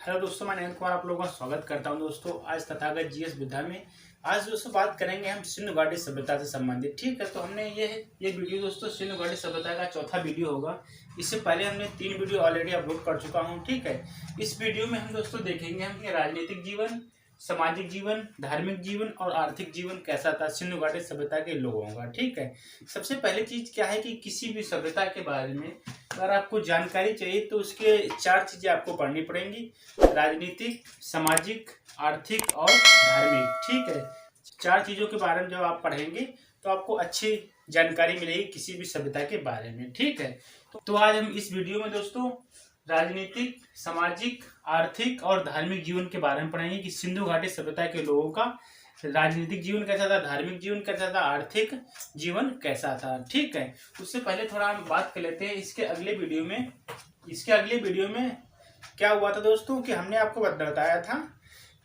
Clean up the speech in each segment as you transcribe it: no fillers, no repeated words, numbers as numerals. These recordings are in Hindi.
हेलो दोस्तों, मैं नयन कुमार आप लोगों का स्वागत करता हूं। दोस्तों आज तथागत जीएस विद्या में आज दोस्तों बात करेंगे हम सिंधु घाटी सभ्यता से संबंधित। ठीक है, तो हमने ये वीडियो दोस्तों सिंधु घाटी सभ्यता का चौथा वीडियो होगा। इससे पहले हमने 3 वीडियो ऑलरेडी अपलोड कर चुका हूं। ठीक है, इस वीडियो में हम दोस्तों देखेंगे हम कि राजनीतिक जीवन, सामाजिक जीवन, धार्मिक जीवन और आर्थिक जीवन कैसा था सिंधु घाटी सभ्यता के लोगों का। ठीक है, सबसे पहली चीज क्या है कि किसी भी सभ्यता के बारे में अगर आपको जानकारी चाहिए तो उसके 4 चीजें आपको पढ़नी पड़ेंगी: राजनीतिक, सामाजिक, आर्थिक और धार्मिक। ठीक है, 4 चीजों के बारे में जब आप पढ़ेंगे तो आपको अच्छी जानकारी मिलेगी किसी भी सभ्यता के बारे में। ठीक है, तो आज हम इस वीडियो में दोस्तों राजनीतिक, सामाजिक, आर्थिक और धार्मिक जीवन के बारे में पढ़ेंगे कि सिंधु घाटी सभ्यता के लोगों का राजनीतिक जीवन कैसा था, धार्मिक जीवन कैसा था, आर्थिक जीवन कैसा था। ठीक है, उससे पहले थोड़ा हम बात कर लेते हैं इसके अगले वीडियो में क्या हुआ था दोस्तों कि हमने आपको बताया था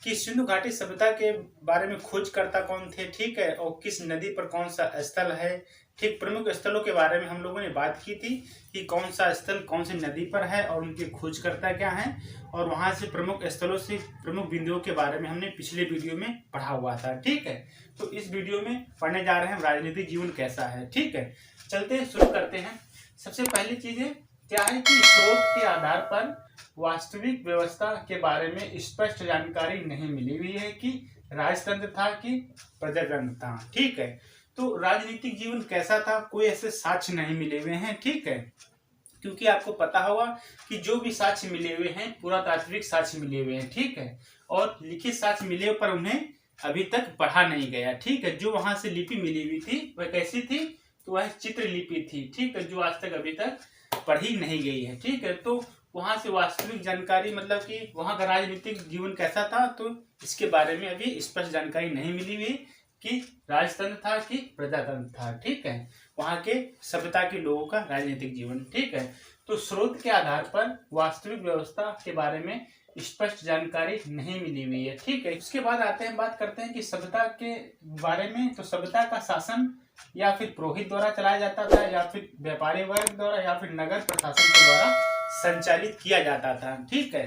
कि सिंधु घाटी सभ्यता के बारे में खोजकर्ता कौन थे। ठीक है, और किस नदी पर कौन सा स्थल है। ठीक, प्रमुख स्थलों के बारे में हम लोगों ने बात की थी कि कौन सा स्थल कौन सी नदी पर है और उनके खोजकर्ता क्या हैं, और वहां से प्रमुख स्थलों से प्रमुख बिंदुओं के बारे में हमने पिछले वीडियो में पढ़ा हुआ था। ठीक है, तो इस वीडियो में पढ़ने जा रहे हैं राजनीतिक जीवन कैसा है। ठीक है, चलते शुरू करते हैं। सबसे पहली चीज है क्या है कि स्रोत के आधार पर वास्तविक व्यवस्था के बारे में स्पष्ट जानकारी नहीं मिली हुई है कि राजतंत्र था कि प्रजातंत्र था। ठीक है, तो राजनीतिक जीवन कैसा था कोई ऐसे साक्ष्य नहीं मिले हुए हैं। ठीक है, क्योंकि आपको पता होगा कि जो भी साक्ष्य मिले हुए हैं पुरातात्विक साक्ष्य मिले हुए हैं। ठीक है, और लिखित साक्ष्य मिले पर उन्हें अभी तक पढ़ा नहीं गया। ठीक है, जो वहां से लिपि मिली हुई थी वह कैसी थी, तो वह चित्र लिपि थी। ठीक है, जो आज तक अभी तक पढ़ी नहीं गई है। ठीक है, तो वहां से वास्तविक जानकारी मतलब कि वहां का राजनीतिक जीवन कैसा था तो इसके बारे में अभी स्पष्ट जानकारी नहीं मिली हुई कि राजतंत्र था कि प्रजातंत्र था। ठीक है, वहां के सभ्यता के लोगों का राजनीतिक जीवन। ठीक है, तो स्रोत के आधार पर वास्तविक व्यवस्था के बारे में स्पष्ट जानकारी नहीं मिली हुई है। ठीक है, उसके बाद आते हैं बात करते हैं कि सभ्यता के बारे में। तो सभ्यता का शासन या फिर पुरोहित द्वारा चलाया जाता था या फिर व्यापारी वर्ग द्वारा या फिर नगर प्रशासन के द्वारा संचालित किया जाता था। ठीक है,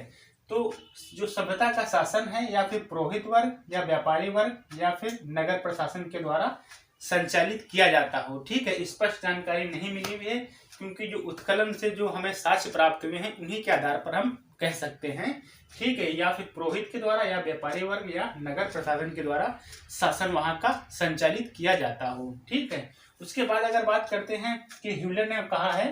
तो जो सभ्यता का शासन है या फिर पुरोहित वर्ग या व्यापारी वर्ग या फिर नगर प्रशासन के द्वारा संचालित किया जाता हो। ठीक है, स्पष्ट जानकारी नहीं मिली हुई है क्योंकि जो उत्खनन से जो हमें साक्ष्य प्राप्त हुए हैं उन्हीं के आधार पर हम कह सकते हैं। ठीक है, या फिर पुरोहित के द्वारा या व्यापारी वर्ग या नगर प्रशासन के द्वारा शासन वहां का संचालित किया जाता हो। ठीक है, उसके बाद अगर बात करते हैं कि ह्यूलर ने कहा है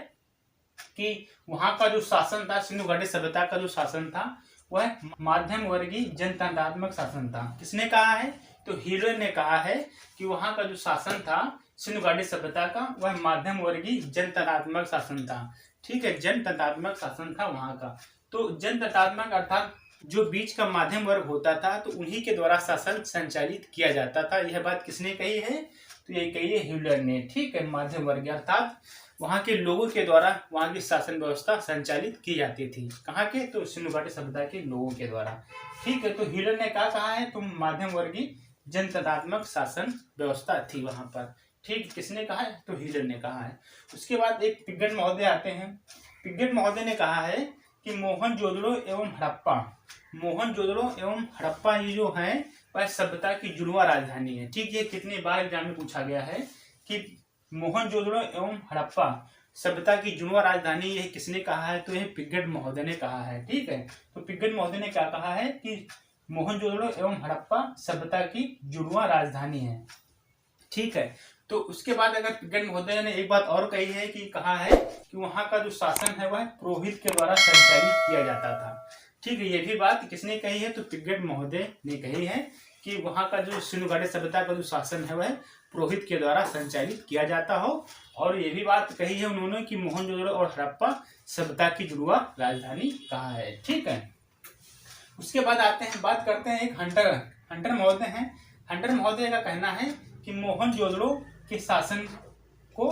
कि वहां का जो शासन था सिंधु घाटी सभ्यता का जो शासन था वह माध्यम वर्गीय जनतांत्रात्मक शासन था। किसने कहा है, तो ह्यूलर ने कहा है कि वहां का जो शासन था सिंधु घाटी सभ्यता का वह माध्यम वर्गीय जनतांत्रात्मक शासन था। ठीक है, जनतांत्रात्मक शासन था वहां का। तो जनतांत्रात्मक अर्थात जो बीच का माध्यम वर्ग होता था तो उन्हीं के द्वारा शासन संचालित किया जाता था। यह बात किसने कही है, तो ये कही है ह्यूलर ने। ठीक है, माध्यम वर्ग अर्थात वहां के लोगों के द्वारा वहां की शासन व्यवस्था संचालित की जाती थी। कहाँ के, तो सिंधु घाटी सभ्यता के लोगों के द्वारा। ठीक है, तो ह्यूलर ने क्या कहा है, तो माध्यम वर्गीय जनतांत्रात्मक शासन व्यवस्था थी वहां पर। ठीक, किसने कहा है, तो ह्यूलर ने कहा है। उसके बाद एक पिग्गट महोदय आते हैं। पिग्गट महोदय ने कहा है कि मोहनजोदड़ो एवं हड़प्पा ये जो है वह सभ्यता की जुड़वा राजधानी है। ठीक, ये कितनी बार एग्जाम में पूछा गया है कि मोहनजोदड़ो एवं हड़प्पा सभ्यता की जुड़वा राजधानी यह किसने कहा है, तो यह पिग्गट महोदय ने कहा है। ठीक है, तो पिग्गट महोदय ने क्या कहा है कि मोहनजोदड़ो एवं हड़प्पा सभ्यता की जुड़वा राजधानी है। ठीक है, तो उसके बाद अगर पिग्गट महोदय ने एक बात और कही है कि कहा है कि वहां का जो शासन है वह पुरोहित के द्वारा संचालित किया जाता था। ठीक है, ये भी बात किसने कही है, तो पिग्गट महोदय ने कही है कि वहां का जो सिंधु घाटी सभ्यता का जो शासन है वह पुरोहित के द्वारा संचालित किया जाता हो। और ये भी बात कही है उन्होंने कि मोहनजोदड़ो और हड़प्पा सभ्यता की जुड़वा राजधानी कहा है। ठीक है, उसके बाद आते हैं बात करते हैं एक हंटर महोदय हैं। हंटर महोदय का कहना है कि मोहनजोदड़ो के शासन को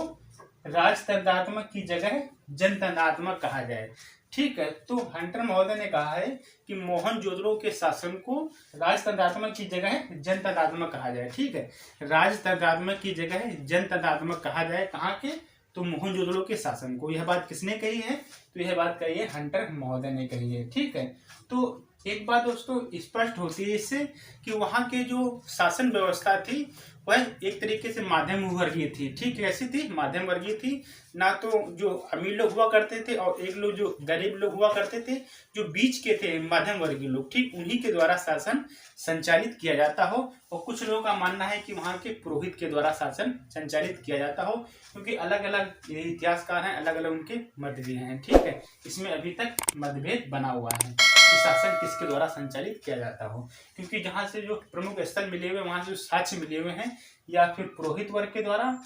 राजतंत्रात्मक की जगह जनतंत्रात्मक कहा जाए। ठीक है, तो हंटर महोदय ने कहा है कि मोहनजोदड़ो के शासन को राजतंत्रात्मक की जगह जनतंत्रात्मक कहा जाए। ठीक है, राजतंत्रात्मक की जगह जनतंत्रात्मक कहा जाए। कहाँ के, तो मोहनजोदड़ो के शासन को। यह बात किसने कही है? तो यह बात कही है हंटर महोदय ने कही है। ठीक है, तो एक बात दोस्तों स्पष्ट होती है इससे कि वहाँ के जो शासन व्यवस्था थी वह एक तरीके से माध्यम वर्गीय थी। ठीक, कैसी थी? माध्यम वर्गीय थी। ना तो जो अमीर लोग हुआ करते थे और एक लोग जो गरीब लोग हुआ करते थे, जो बीच के थे मध्यम वर्गीय लोग, ठीक, उन्हीं के द्वारा शासन संचालित किया जाता हो। और कुछ लोगों का मानना है कि वहाँ के पुरोहित के द्वारा शासन संचालित किया जाता हो, क्योंकि अलग अलग इतिहासकार हैं, अलग अलग उनके मत भी हैं। ठीक है, इसमें अभी तक मतभेद बना हुआ है कि शासन किसके द्वारा संचालित किया जाता हो, क्योंकि जहाँ से जो प्रमुख स्थल मिले हुए, वहाँ से जो साक्ष्य मिले हुए हैं, या फिर पुरोहित वर्ग के द्वारा,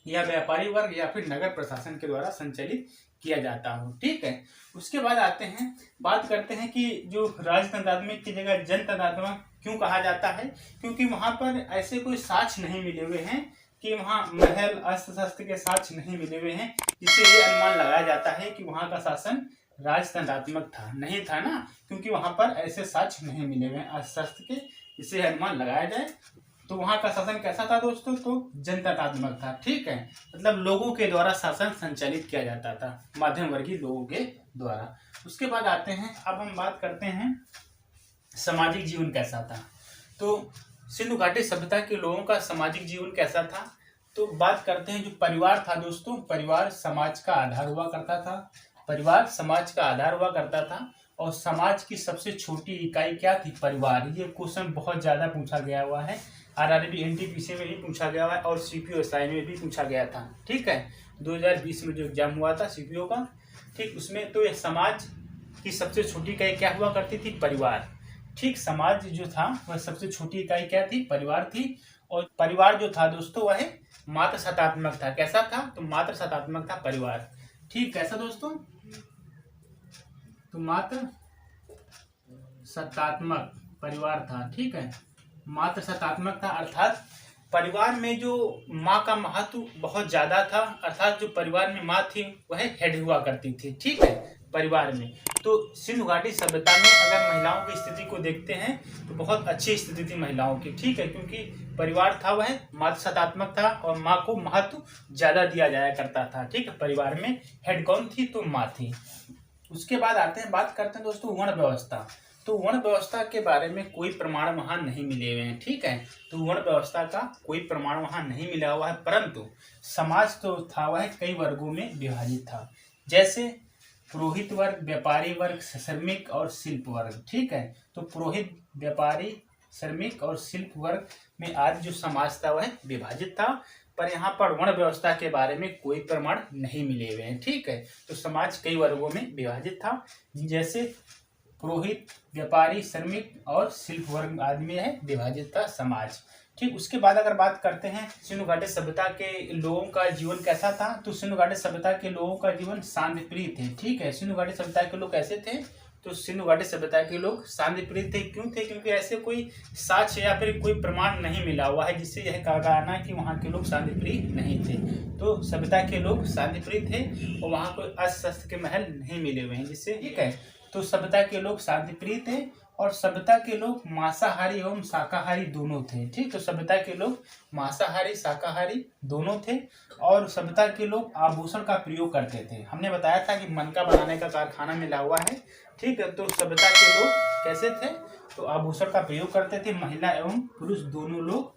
या व्यापारी वर्ग, या फिर नगर प्रशासन के द्वारा संचालित किया जाता हो। ठीक है, उसके बाद आते हैं, बात करते हैं कि जो राजतंत्रात्मक की जगह जनतंत्रात्मक क्यों कहा जाता है। क्योंकि वहाँ पर ऐसे कोई साक्ष्य नहीं मिले हुए हैं कि वहाँ महल अस्त्र शस्त्र के साक्ष्य नहीं मिले हुए हैं, जिससे ये अनुमान लगाया जाता है कि वहाँ का शासन राजतंत्रात्मक था। नहीं था ना, क्योंकि वहाँ पर ऐसे साक्ष्य नहीं मिले हुए हैं अस्त्र शस्त्र के, जिससे अनुमान लगाया जाए। तो वहाँ का शासन कैसा था दोस्तों? तो जनतंत्रात्मक था। ठीक है, मतलब लोगों के द्वारा शासन संचालित किया जाता था, मध्यम वर्गीय लोगों के द्वारा। उसके बाद आते हैं, अब हम बात करते हैं सामाजिक जीवन कैसा था। तो सिंधु घाटी सभ्यता के लोगों का सामाजिक जीवन कैसा था? तो बात करते हैं, जो परिवार था दोस्तों, परिवार समाज का आधार हुआ करता था। परिवार समाज का आधार हुआ करता था, और समाज की सबसे छोटी इकाई क्या थी? परिवार। ये क्वेश्चन बहुत ज़्यादा पूछा गया हुआ है, आरआरबी एनटीपीसी में भी पूछा गया हुआ है, और सीपीओ में भी पूछा गया था। ठीक है, 2020 में जो एग्जाम हुआ था सीपीओ का, ठीक, उसमें तो यह समाज की सबसे छोटी इकाई क्या हुआ करती थी? परिवार। ठीक, समाज जो था वह सबसे छोटी इकाई क्या थी? परिवार थी। और परिवार जो था दोस्तों वह मात्र सत्तात्मक था। कैसा था? तो मात्र सत्तात्मक था परिवार। ठीक, कैसा दोस्तों? तो मात्र सत्तात्मक परिवार था। ठीक है, मात्र सत्तात्मक था, अर्थात परिवार में जो माँ का महत्व बहुत ज्यादा था, अर्थात जो परिवार में माँ थी वह हेड हुआ करती थी। ठीक है, परिवार में। तो सिंधु घाटी सभ्यता में अगर महिलाओं की स्थिति को देखते हैं तो बहुत अच्छी स्थिति थी महिलाओं की। ठीक है, क्योंकि परिवार था वह मात्र सत्तात्मक था, और माँ को महत्व ज्यादा दिया जाया करता था। ठीक है, परिवार में हेड कौन थी? तो माँ थी। उसके बाद आते हैं, बात करते हैं दोस्तों वर्ण व्यवस्था। तो वर्ण व्यवस्था के बारे में कोई प्रमाण वहाँ नहीं मिले हुए हैं। ठीक है, तो वर्ण व्यवस्था का कोई प्रमाण वहाँ नहीं मिला हुआ है, परंतु समाज तो था वह कई वर्गों में विभाजित था, जैसे पुरोहित वर्ग, व्यापारी वर्ग, श्रमिक और शिल्प वर्ग। ठीक है, तो पुरोहित, व्यापारी, श्रमिक और शिल्प वर्ग में आज जो समाज था वह विभाजित था, पर यहाँ पर वर्ण व्यवस्था के बारे में कोई प्रमाण नहीं मिले हुए हैं। ठीक है, तो समाज कई वर्गों में विभाजित था, जैसे पुरोहित, व्यापारी, श्रमिक और शिल्प वर्ग आदि में है विभाजित था समाज। ठीक, उसके बाद अगर बात करते हैं सिंधु घाटी सभ्यता के लोगों का जीवन कैसा था, तो सिंधु घाटी सभ्यता के लोगों का जीवन शांतिप्रिय थे। ठीक है, सिंधु घाटी सभ्यता के लोग कैसे थे? तो सिंधु घाटी सभ्यता के लोग शांतिप्रिय थे। क्यों थे? क्योंकि ऐसे कोई साक्ष्य या फिर कोई प्रमाण नहीं मिला हुआ है जिससे यह कहा जाना कि वहाँ के लोग शांतिप्रिय नहीं थे। तो सभ्यता के लोग शांतिप्रिय थे, और वहाँ कोई अस्त्र शस्त्र के महल नहीं मिले हुए हैं जिससे। ठीक है, तो सभ्यता के लोग शांतिप्रिय थे, और सभ्यता के लोग मांसाहारी एवं शाकाहारी दोनों थे। ठीक, तो सभ्यता के लोग मांसाहारी शाकाहारी दोनों थे, और सभ्यता के लोग आभूषण का प्रयोग करते थे। हमने बताया था कि मनका बनाने का कारखाना मिला हुआ है। ठीक है, तो सभ्यता के लोग कैसे थे? तो आभूषण का प्रयोग करते थे, महिला एवं पुरुष दोनों लोग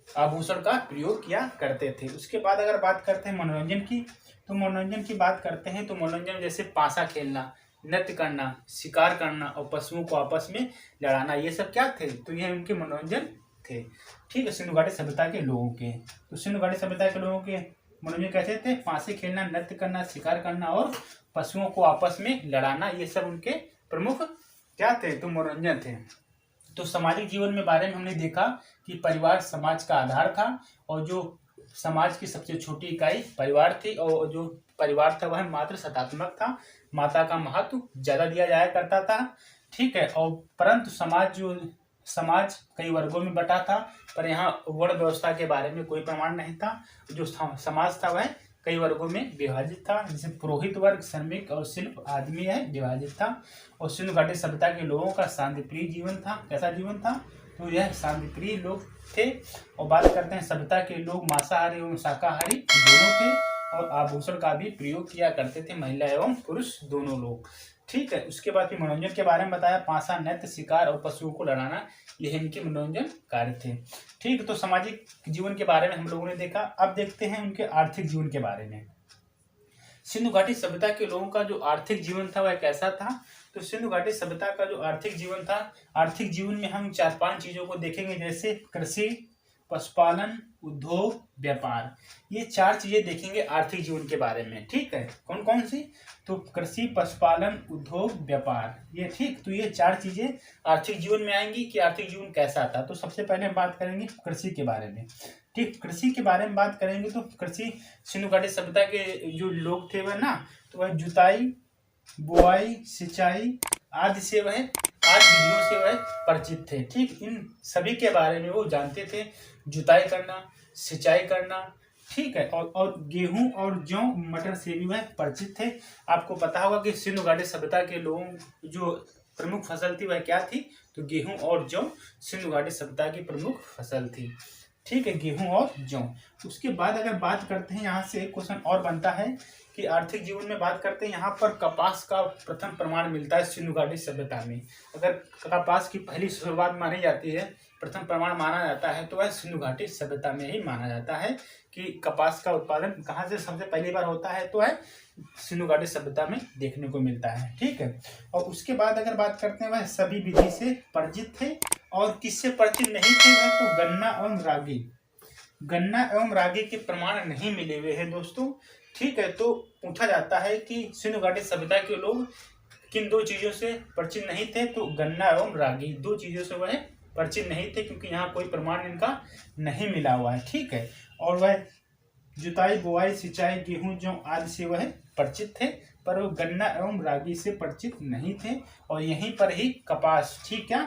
आभूषण का प्रयोग किया करते थे। उसके बाद अगर बात करते हैं मनोरंजन की, तो मनोरंजन की बात करते हैं तो मनोरंजन जैसे पासा खेलना, नृत्य करना, शिकार करना और पशुओं को आपस में लड़ाना, ये सब क्या थे? तो ये उनके मनोरंजन थे। ठीक है, सिंधु घाटी सभ्यता के लोगों के। तो सिंधु घाटी सभ्यता के लोगों के मनोरंजन कैसे थे? पासे खेलना, नृत्य करना, शिकार करना और पशुओं को आपस में लड़ाना, ये सब उनके प्रमुख क्या थे? तो मनोरंजन थे। तो सामाजिक जीवन में बारे में हमने देखा कि परिवार समाज का आधार था, और जो समाज की सबसे छोटी इकाई परिवार थी, और जो परिवार था वह मात्र सत्तात्मक था, माता का महत्व ज्यादा दिया जाया करता था। ठीक है, और परंतु समाज कई वर्गों में बटा था, पर यहाँ वर्ण व्यवस्था के बारे में कोई प्रमाण नहीं था। जो समाज था वह कई वर्गों में विभाजित था, जैसे पुरोहित वर्ग, श्रमिक और शिल्प आदमी है विभाजित था। और सिंधु घाटी सभ्यता के लोगों का शांतिप्रिय जीवन था। कैसा जीवन था? तो यह शांतिप्रिय लोग थे। और बात करते हैं सभ्यता के लोग मांसाहारी एवं शाकाहारी दोनों थे, और आभूषण का भी प्रयोग किया करते थे महिला एवं पुरुष दोनों लोग। ठीक है, उसके बाद फिर मनोरंजन के बारे में बताया, पासा, नृत्य, शिकार और पशुओं को लड़ाना, यह इनके मनोरंजन कार्य थे। ठीक, तो सामाजिक जीवन के बारे में हम लोगों ने देखा। अब देखते हैं उनके आर्थिक जीवन के बारे में। सिंधु घाटी सभ्यता के लोगों का जो आर्थिक जीवन था वह कैसा था? तो सिंधु घाटी सभ्यता का जो आर्थिक जीवन था, आर्थिक जीवन में हम 4-5 चीजों को देखेंगे, जैसे कृषि, पशुपालन, उद्योग, व्यापार। ये 4 चीजें देखेंगे आर्थिक जीवन के बारे में। ठीक है, कौन कौन सी? तो कृषि, पशुपालन, उद्योग, व्यापार, ये। ठीक, तो ये 4 चीजें आर्थिक जीवन में आएंगी कि आर्थिक जीवन कैसा था। तो सबसे पहले हम बात करेंगे कृषि के बारे में। ठीक, कृषि के बारे में बात करेंगे तो कृषि, सिंधु घाटी सभ्यता के जो लोग थे वह ना, तो वह जुताई, बुआई, सिंचाई आदि विधियों से वह परिचित थे। ठीक, इन सभी के बारे में वो जानते थे, जुताई करना, सिंचाई करना। ठीक है, और गेहूं और जौ, मटर से भी वह परिचित थे। आपको पता होगा कि सिंधु घाटी सभ्यता के लोगों जो प्रमुख फसल थी वह क्या थी? तो गेहूं और जौ सिंधु घाटी सभ्यता की प्रमुख फसल थी। ठीक है, गेहूं और जौ। उसके बाद अगर बात करते हैं, यहाँ से एक क्वेश्चन और बनता है कि आर्थिक जीवन में बात करते हैं, यहाँ पर कपास का प्रथम प्रमाण मिलता है सिंधु घाटी सभ्यता में। अगर कपास की पहली शुरुआत मानी जाती है, प्रथम प्रमाण माना जाता है, तो वह सिंधु घाटी सभ्यता में ही माना जाता है कि कपास का उत्पादन कहाँ से सबसे पहली बार होता है, तो है सिंधु घाटी सभ्यता में देखने को मिलता है। ठीक है, और उसके बाद अगर बात करते हैं, वह सभी विधि से परिचित थे। और किससे परिचित नहीं थे? वह तो गन्ना एवं रागी के प्रमाण नहीं मिले हुए हैं दोस्तों। ठीक है, तो पूछा जाता है कि सिंधु घाटी सभ्यता के लोग किन 2 चीजों से परिचित नहीं थे? तो गन्ना एवं रागी, 2 चीजों से वह परिचित नहीं थे, क्योंकि यहाँ कोई प्रमाण इनका नहीं मिला हुआ है। ठीक है, और वह जुताई, बुआई, सिंचाई, गेहूं, जौ आदि से वह परिचित थे, पर वो गन्ना एवं रागी से परिचित नहीं थे। और यहीं पर ही कपास, ठीक है,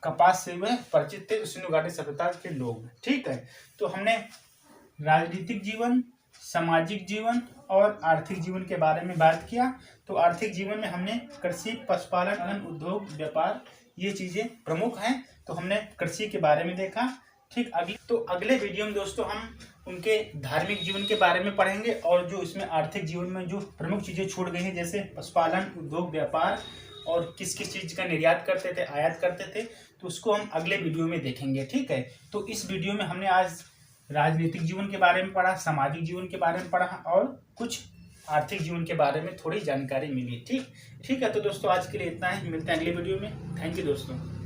कपास से वह परिचित थे सिंधु घाटी सभ्यता के लोग। ठीक है, तो हमने राजनीतिक जीवन, सामाजिक जीवन और आर्थिक जीवन के बारे में बात किया। तो आर्थिक जीवन में हमने कृषि, पशुपालन, उद्योग, व्यापार, ये चीजें प्रमुख हैं। तो हमने कृषि के बारे में देखा। ठीक, अगले वीडियो में दोस्तों हम उनके धार्मिक जीवन के बारे में पढ़ेंगे, और जो इसमें आर्थिक जीवन में जो प्रमुख चीजें छूट गई हैं, जैसे पशुपालन, उद्योग, व्यापार, और किस किस चीज का निर्यात करते थे, आयात करते थे, तो उसको हम अगले वीडियो में देखेंगे। ठीक है, तो इस वीडियो में हमने आज राजनीतिक जीवन के बारे में पढ़ा, सामाजिक जीवन के बारे में पढ़ा, और कुछ आर्थिक जीवन के बारे में थोड़ी जानकारी मिली। ठीक है, तो दोस्तों आज के लिए इतना ही, मिलते हैं अगले वीडियो में। थैंक यू दोस्तों।